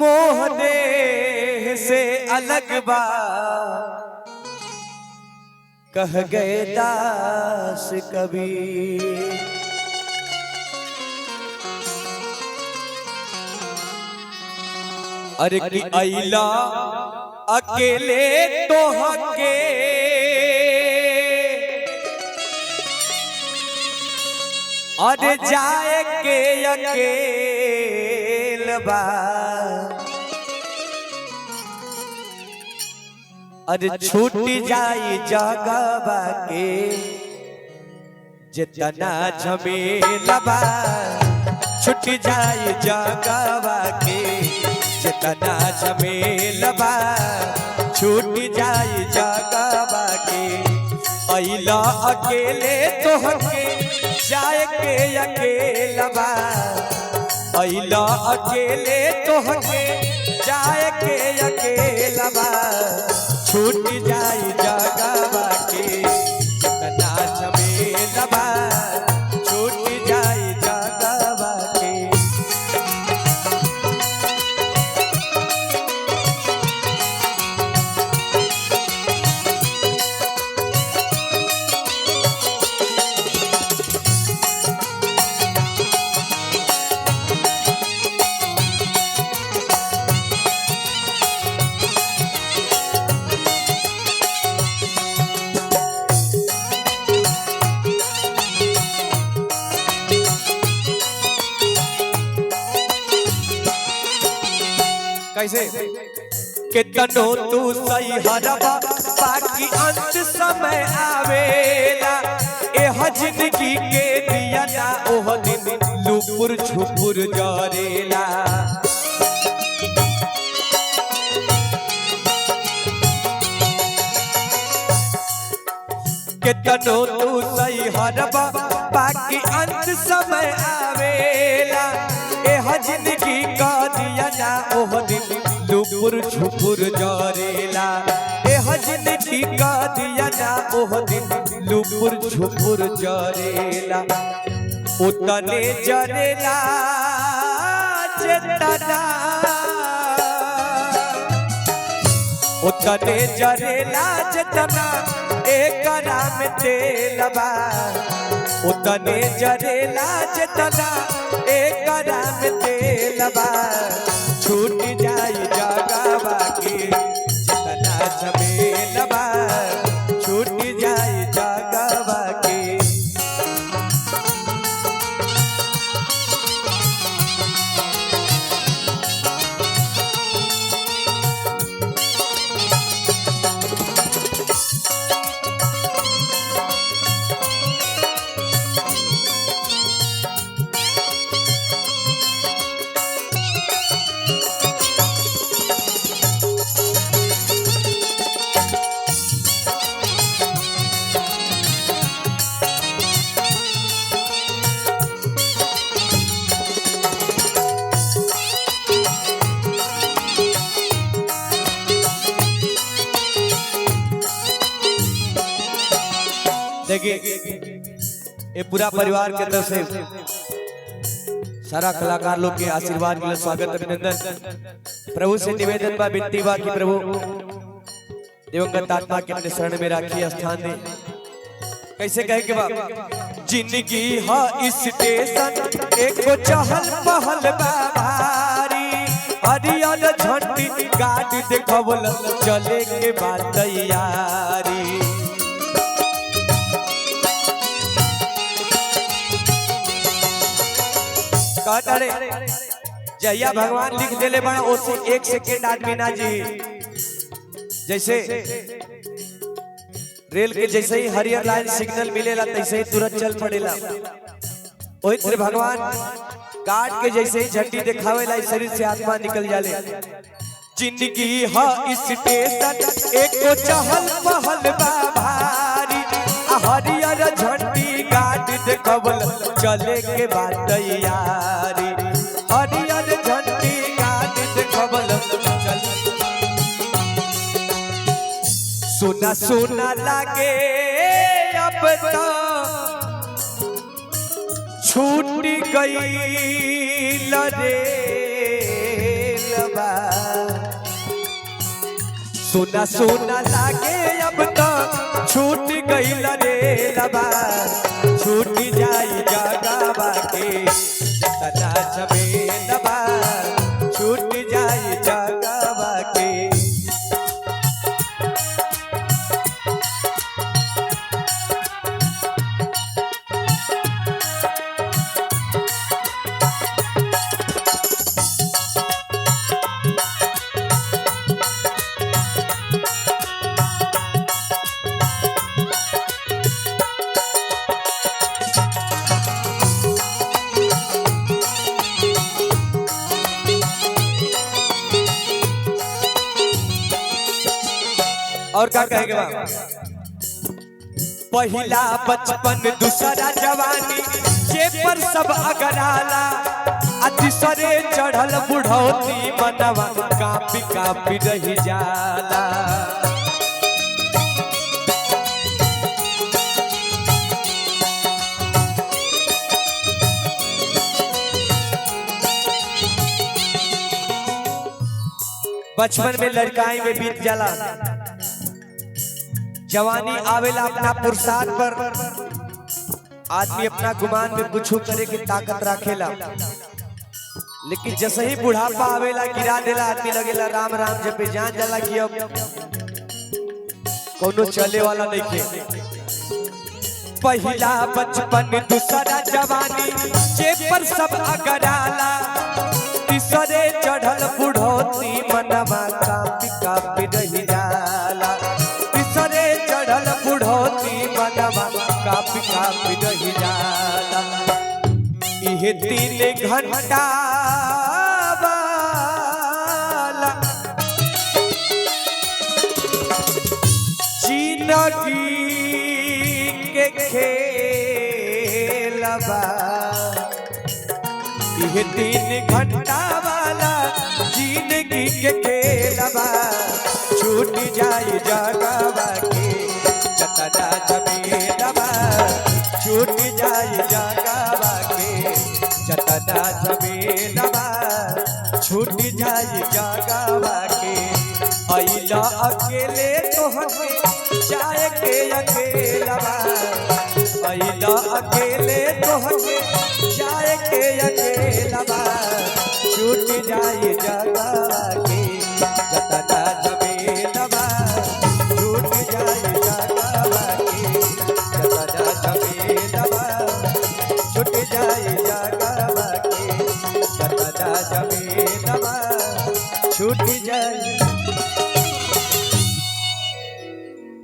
मोह देह से अलग बा कह गए दास कबीर। अरे कि अइला अकेले तो हके अरे जाए के अकेल बा। अरे छूट जाई जगवा के जितना झमेला बा। छूट जाई जगवा के जितना झमेला बा। छूट जाई जगवा के अइला अकेले तोहके जाए के अकेला बा। अइला अकेले तोहके जाए के अकेला बा। छूट जाई जगवा के जितना झमेला बा। छूट जाई जगवा के। कैसे कितनो तू सही हरबा बाकी अंत समय आवेला। एह जिंदगी के दिया ना ओह दिन लुपुर छुपुर जरेला। कितनो तू सही हरबा बाकी अंत समय आवेला। एह जिंदगी का दिया ना ओह दिन लुपुर छुपुर जरेला। एह जिंदगी का दिया ना ओह दिन लुपुर छुपुर जरेला। उतने जरेला जितना उतने जरेला जितना एक राम तेल बा। उतने जरेला जितना एक राम तेल बा। छूट जाई जगवा के जितना झमेला बा। छूट जाई जगवा के। देखिए ये पूरा परिवार के तरफ से सारा कलाकार लोग के आशीर्वाद के लिए स्वागत अभिनंदन। प्रभु से निवेदन बा विनती बा कि प्रभु दिवंगत आत्मा के अपने शरण में राखी स्थान दे। कैसे कहे के बा जिंदगी हा स्टेशन एको चहल पहल बा भारी। हरियर झंडी गाड़ी देखवल चले के बाद तैयारी। जहिया भगवान लिख देले बड़ा उसे एक सेकेंड आदमी ना जी। जैसे रेल के जैसे ही हरियर लाइन सिग्नल मिलेला तैसे ही तुरंत चल पड़ेला। वही तरह भगवान गार्ड के जैसे ही झंडी दिखावेला शरीर से आत्मा निकल जाले। जिंदगी हा स्टेशन एको चहल पहल बा भारी। हरियर झंडी गार्ड देखवल चले के बाद तैयारी। हरियर झंडी गार्ड देखवल चल। सुना सुना लागे अब तो छूट गई रे लबा। सोना सोना लागे अब तो छूट गई रे लबा छूट जाई जगावा के तना झमेलबा छूट जाई जगावा के। और क्या कहेगा बाबा? पहला बचपन दूसरा जवानी जे पर सब अगराला तीसरे चढ़ल बुढ़ौती मनवा कापी कापी रही जाला। बचपन में लड़काई में बीत जाला, जवानी आवेला अपना पुरुषार्थ पर आदमी अपना गुमान में कुछ करे की ताकत रखेला, लेकिन जैसे ही बुढ़ापा आवेला गिरा देला आदमी लगेला राम राम जपे जान जाला कि अब कोनो चले वाला नहीं खे। पहला बचपन दूसरा जवानी जे पर सब अगराला तीसरे चढ़ल बुढ़ौती मनवा कापी कापी रही जाला। तीसरे चढ़ल बुढ़ौती मनवा कापी कापी रही जाला। इहे 3 घंटा वाला जिंदगी के खेलबा, इहे 3 घंटा वाला जिंदगी के खेलबा छूट जाए जगावा के जतना झमेलबा छूट जाए जगावा के जतना झमेलबा छूट जाए जगावा के। अइला अकेले तोहके जाए के अकेलबा, अइला अकेले तोहके जाए के अकेलबा छूट जाए जगावा के जतना झमेलबा छूट जाए जगावा के जतना झमेलबा छूट जाए जगावा के जतना झमेलबा छूट जाए।